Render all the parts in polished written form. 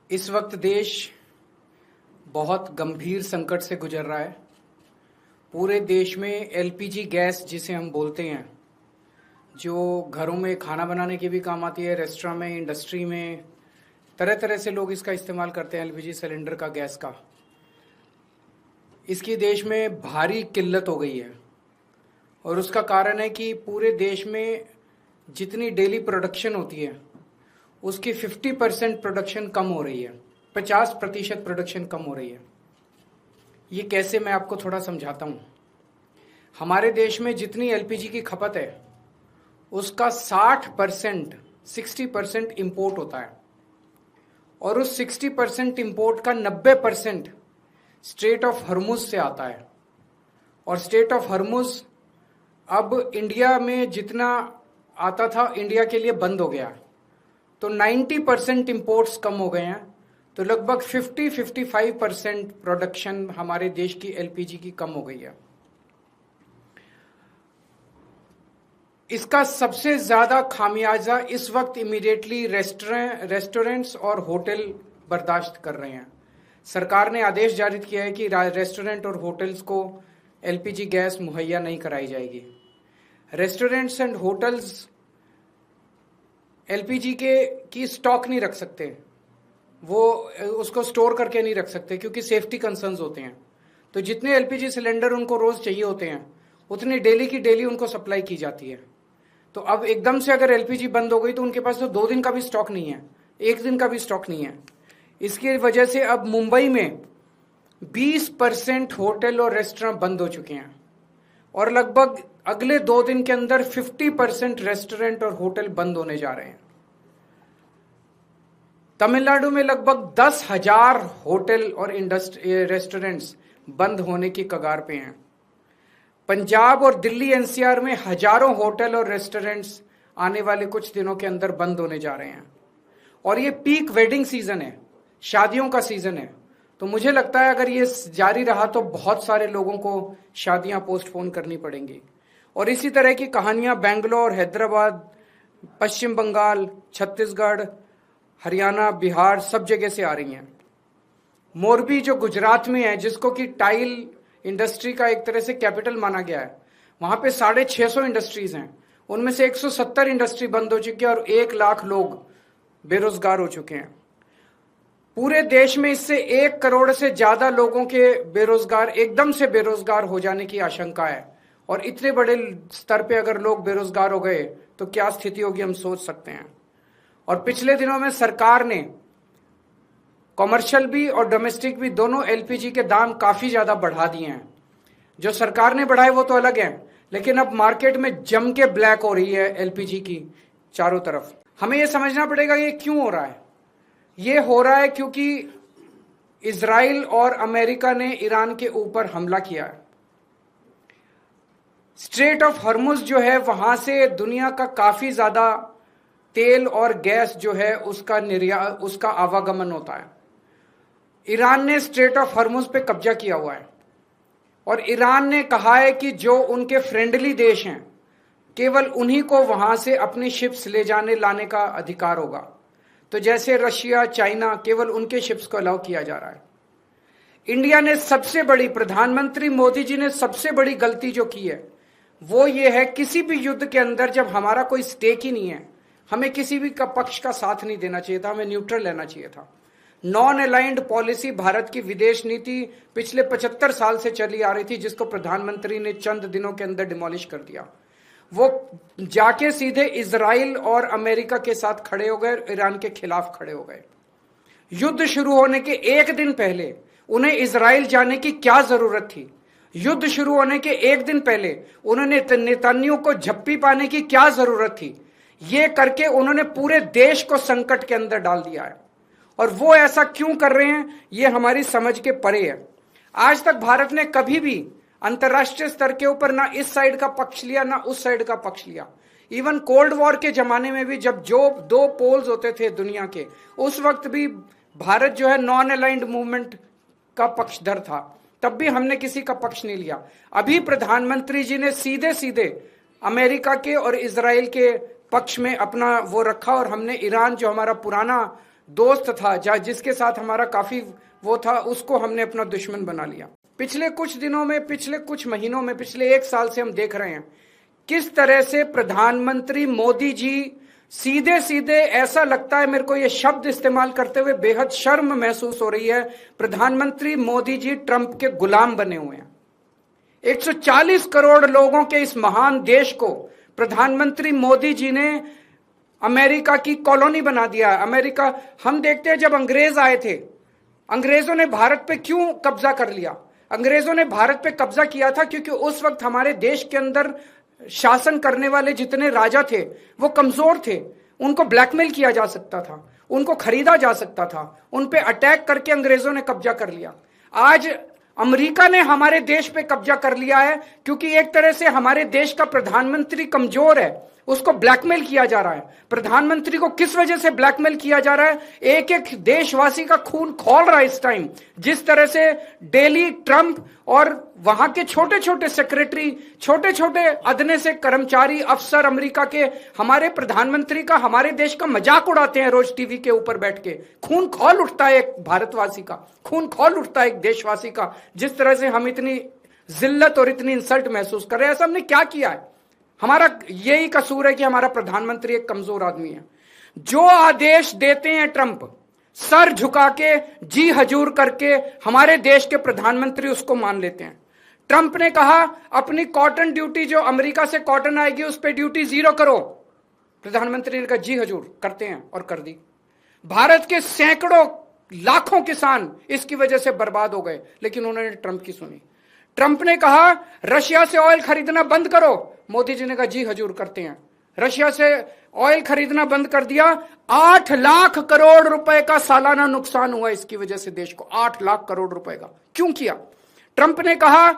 इस वक्त देश बहुत गंभीर संकट से गुजर रहा है। पूरे देश में एलपीजी गैस जिसे हम बोलते हैं, जो घरों में खाना बनाने के भी काम आती है, रेस्टोरेंट में, इंडस्ट्री में, तरह तरह से लोग इसका इस्तेमाल करते हैं, एलपीजी सिलेंडर का, गैस का। इसकी देश में भारी किल्लत हो गई है और उसका कारण है कि पूरे देश में जितनी डेली प्रोडक्शन होती है उसकी 50% प्रोडक्शन कम हो रही है, 50% प्रोडक्शन कम हो रही है। ये कैसे, मैं आपको थोड़ा समझाता हूँ। हमारे देश में जितनी एलपीजी की खपत है उसका 60% इंपोर्ट होता है और उस 60% इंपोर्ट का 90% स्ट्रेट ऑफ हर्मुज से आता है। और स्ट्रेट ऑफ हर्मुज अब इंडिया में जितना आता था इंडिया के लिए बंद हो गया, तो 90% इंपोर्ट्स कम हो गए हैं। तो लगभग 50-55% प्रोडक्शन हमारे देश की एलपीजी की कम हो गई है। इसका सबसे ज्यादा खामियाजा इस वक्त इमीडिएटली रेस्टोरेंट्स और होटल बर्दाश्त कर रहे हैं। सरकार ने आदेश जारी किया है कि रेस्टोरेंट और होटल्स को एलपीजी गैस मुहैया नहीं कराई जाएगी। रेस्टोरेंट्स एंड होटल्स एलपीजी की स्टॉक नहीं रख सकते, वो उसको स्टोर करके नहीं रख सकते क्योंकि सेफ्टी कंसर्न्स होते हैं। तो जितने एलपीजी सिलेंडर उनको रोज चाहिए होते हैं उतनी डेली की डेली उनको सप्लाई की जाती है। तो अब एकदम से अगर एलपीजी बंद हो गई तो उनके पास तो 2 दिन का भी स्टॉक नहीं है, 1 दिन का भी स्टॉक नहीं है। इसकी वजह से अब मुंबई में 20% होटल और रेस्टोरेंट बंद हो चुके हैं और लगभग अगले 2 दिन के अंदर 50% रेस्टोरेंट और होटल बंद होने जा रहे हैं। तमिलनाडु में लगभग 10,000 होटल और रेस्टोरेंट्स बंद होने की कगार पे हैं। पंजाब और दिल्ली एनसीआर में हजारों होटल और रेस्टोरेंट्स आने वाले कुछ दिनों के अंदर बंद होने जा रहे हैं। और ये पीक वेडिंग सीजन है, शादियों का सीजन है। तो मुझे लगता है अगर ये जारी रहा तो बहुत सारे लोगों को शादियां पोस्टपोन करनी पड़ेंगी। और इसी तरह की कहानियां बेंगलोर, हैदराबाद, पश्चिम बंगाल, छत्तीसगढ़, हरियाणा, बिहार, सब जगह से आ रही हैं। मोरबी जो गुजरात में है, जिसको कि टाइल इंडस्ट्री का एक तरह से कैपिटल माना गया है, वहां पे 650 इंडस्ट्रीज हैं। उनमें से 170 इंडस्ट्री बंद हो चुकी है और 1 लाख लोग बेरोजगार हो चुके हैं। पूरे देश में इससे 1 करोड़ से ज्यादा लोगों के एकदम से बेरोजगार हो जाने की आशंका है। और इतने बड़े स्तर पे अगर लोग बेरोजगार हो गए तो क्या स्थिति होगी, हम सोच सकते हैं। और पिछले दिनों में सरकार ने कॉमर्शियल भी और डोमेस्टिक भी दोनों एलपीजी के दाम काफी ज्यादा बढ़ा दिए हैं। जो सरकार ने बढ़ाए वो तो अलग है, लेकिन अब मार्केट में जम के ब्लैक हो रही है एलपीजी की चारों तरफ। हमें यह समझना पड़ेगा ये क्यों हो रहा है। ये हो रहा है क्योंकि इजराइल और अमेरिका ने ईरान के ऊपर हमला किया है। स्ट्रेट ऑफ हर्मुज जो है वहां से दुनिया का काफी ज्यादा तेल और गैस जो है उसका आवागमन होता है। ईरान ने स्ट्रेट ऑफ हर्मुज पे कब्जा किया हुआ है और ईरान ने कहा है कि जो उनके फ्रेंडली देश हैं केवल उन्हीं को वहां से अपनी शिप्स ले जाने लाने का अधिकार होगा। तो जैसे रशिया, चाइना, केवल उनके शिप्स को अलाउ किया जा रहा है। इंडिया ने सबसे बड़ी, प्रधानमंत्री मोदी जी ने सबसे बड़ी गलती जो की है वो ये है, किसी भी युद्ध के अंदर जब हमारा कोई स्टेक ही नहीं है, हमें किसी भी पक्ष का साथ नहीं देना चाहिए था, हमें न्यूट्रल रहना चाहिए था। नॉन अलाइंड पॉलिसी भारत की विदेश नीति पिछले 75 साल से चली आ रही थी, जिसको प्रधानमंत्री ने चंद दिनों के अंदर डिमोलिश कर दिया। वो जाके सीधे इजराइल और अमेरिका के साथ खड़े हो गए, ईरान के खिलाफ खड़े हो गए। युद्ध शुरू होने के 1 दिन पहले उन्हें इजराइल जाने की क्या जरूरत थी? युद्ध शुरू होने के 1 दिन पहले उन्होंने नेतन्याहू को झप्पी पाने की क्या जरूरत थी? ये करके उन्होंने पूरे देश को संकट के अंदर डाल दिया है। और वो ऐसा क्यों कर रहे हैं ये हमारी समझ के परे है। आज तक भारत ने कभी भी अंतर्राष्ट्रीय स्तर के ऊपर ना इस साइड का पक्ष लिया ना उस साइड का पक्ष लिया। इवन कोल्ड वॉर के जमाने में भी जब जो 2 पोल्स होते थे दुनिया के, उस वक्त भी भारत जो है नॉन अलाइंड मूवमेंट का पक्षधर था, तब भी हमने किसी का पक्ष नहीं लिया। अभी प्रधानमंत्री जी ने सीधे सीधे अमेरिका के और इजराइल के पक्ष में अपना वो रखा और हमने ईरान जो हमारा पुराना दोस्त था, जिसके साथ हमारा काफी वो था, उसको हमने अपना दुश्मन बना लिया। पिछले कुछ दिनों में, पिछले कुछ महीनों में, पिछले 1 साल से हम देख रहे हैं किस तरह से प्रधानमंत्री मोदी जी सीधे सीधे, ऐसा लगता है मेरे को ये शब्द इस्तेमाल करते हुए बेहद शर्म महसूस हो रही है, प्रधानमंत्री मोदी जी ट्रंप के गुलाम बने हुए हैं। 140 करोड़ लोगों के इस महान देश को प्रधानमंत्री मोदी जी ने अमेरिका की कॉलोनी बना दिया। अमेरिका, हम देखते हैं जब अंग्रेज आए थे, अंग्रेजों ने भारत पे क्यों कब्जा कर लिया? अंग्रेजों ने भारत पे कब्जा किया था क्योंकि उस वक्त हमारे देश के अंदर शासन करने वाले जितने राजा थे वो कमजोर थे, उनको ब्लैकमेल किया जा सकता था, उनको खरीदा जा सकता था, उन पे अटैक करके अंग्रेजों ने कब्जा कर लिया। आज अमेरिका ने हमारे देश पे कब्जा कर लिया है क्योंकि एक तरह से हमारे देश का प्रधानमंत्री कमजोर है, उसको ब्लैकमेल किया जा रहा है। प्रधानमंत्री को किस वजह से ब्लैकमेल किया जा रहा है? एक एक देशवासी का खून खौल रहा है इस टाइम। जिस तरह से डेली ट्रंप और वहां के छोटे छोटे सेक्रेटरी, छोटे छोटे अदने से कर्मचारी, अफसर अमेरिका के हमारे प्रधानमंत्री का, हमारे देश का मजाक उड़ाते हैं रोज टीवी के ऊपर बैठ के। खून खौल उठता है एक भारतवासी का, खून खौल उठता है एक देशवासी का, जिस तरह से हम इतनी जिल्लत और इतनी इंसल्ट महसूस कर रहे हैं। ऐसा हमने क्या किया है? हमारा यही कसूर है कि हमारा प्रधानमंत्री एक कमजोर आदमी है। जो आदेश देते हैं ट्रंप, सर झुका के, जी हजूर करके हमारे देश के प्रधानमंत्री उसको मान लेते हैं। ट्रंप ने कहा अपनी कॉटन ड्यूटी, जो अमेरिका से कॉटन आएगी उस पर ड्यूटी 0 करो। प्रधानमंत्री ने कहा जी हजूर, करते हैं, और कर दी। भारत के सैकड़ों लाखों किसान इसकी वजह से बर्बाद हो गए, लेकिन उन्होंने ट्रंप की सुनी। ट्रंप ने कहा रशिया से ऑयल खरीदना बंद करो, मोदी जी ने कहा जी हजूर, करते हैं। रशिया से ऑयल खरीदना बंद कर दिया। 8 लाख करोड़ रुपए का सालाना नुकसान हुआ इसकी वजह से देश को, 8 लाख करोड़ रुपए का। क्यों किया? ट्रंप ने कहा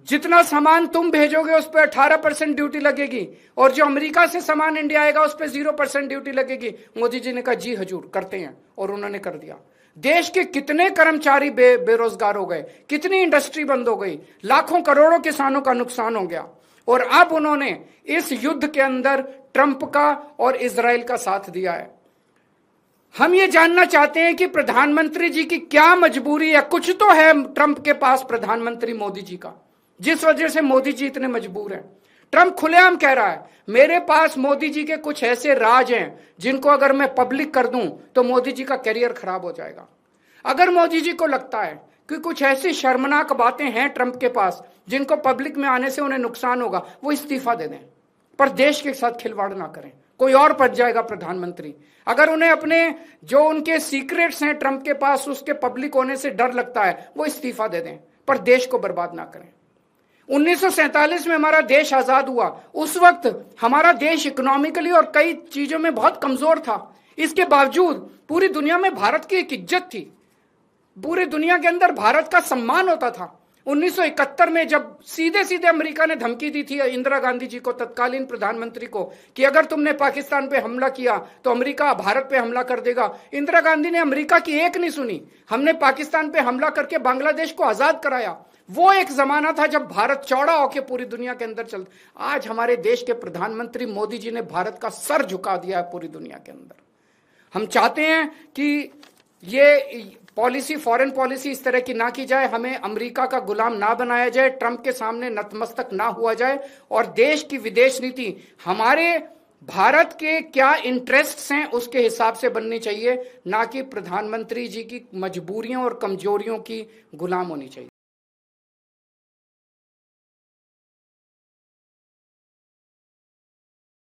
जितना सामान तुम भेजोगे उस पर 18% ड्यूटी लगेगी, और जो अमेरिका से सामान इंडिया आएगा उस पर 0% ड्यूटी लगेगी। मोदी जी ने कहा जी हजूर, करते हैं, और उन्होंने कर दिया। देश के कितने कर्मचारी बेरोजगार हो गए, कितनी इंडस्ट्री बंद हो गई, लाखों करोड़ों किसानों का नुकसान हो गया। और अब उन्होंने इस युद्ध के अंदर ट्रंप का और इजराइल का साथ दिया है। हम ये जानना चाहते हैं कि प्रधानमंत्री जी की क्या मजबूरी है? कुछ तो है ट्रंप के पास प्रधानमंत्री मोदी जी का, जिस वजह से मोदी जी इतने मजबूर हैं। ट्रंप खुलेआम कह रहा है मेरे पास मोदी जी के कुछ ऐसे राज हैं जिनको अगर मैं पब्लिक कर दूं तो मोदी जी का करियर खराब हो जाएगा। अगर मोदी जी को लगता है कि कुछ ऐसी शर्मनाक बातें हैं ट्रंप के पास जिनको पब्लिक में आने से उन्हें नुकसान होगा, वो इस्तीफा दे दें, पर देश के साथ खिलवाड़ ना करें। कोई और बच जाएगा प्रधानमंत्री। अगर उन्हें अपने जो उनके सीक्रेट्स हैं ट्रंप के पास, उसके पब्लिक होने से डर लगता है, वो इस्तीफा दे दें, पर देश को बर्बाद ना करें। 1947 में हमारा देश आजाद हुआ, उस वक्त हमारा देश इकोनॉमिकली और कई चीजों में बहुत कमजोर था। इसके बावजूद पूरी दुनिया में भारत की एक इज्जत थी, पूरी दुनिया के अंदर भारत का सम्मान होता था। 1971 में जब सीधे सीधे अमेरिका ने धमकी दी थी इंदिरा गांधी जी को, तत्कालीन प्रधानमंत्री को, कि अगर तुमने पाकिस्तान पे हमला किया तो अमेरिका भारत पे हमला कर देगा, इंदिरा गांधी ने अमेरिका की एक नहीं सुनी। हमने पाकिस्तान पे हमला करके बांग्लादेश को आजाद कराया। वो एक जमाना था जब भारत चौड़ा होकर पूरी दुनिया के अंदर चल। आज हमारे देश के प्रधानमंत्री मोदी जी ने भारत का सर झुका दिया है पूरी दुनिया के अंदर। हम चाहते हैं कि ये पॉलिसी, फॉरेन पॉलिसी इस तरह की ना की जाए, हमें अमेरिका का गुलाम ना बनाया जाए, ट्रंप के सामने नतमस्तक ना हुआ जाए, और देश की विदेश नीति हमारे भारत के क्या इंटरेस्ट्स हैं उसके हिसाब से बननी चाहिए, ना कि प्रधानमंत्री जी की मजबूरियों और कमजोरियों की गुलाम होनी चाहिए।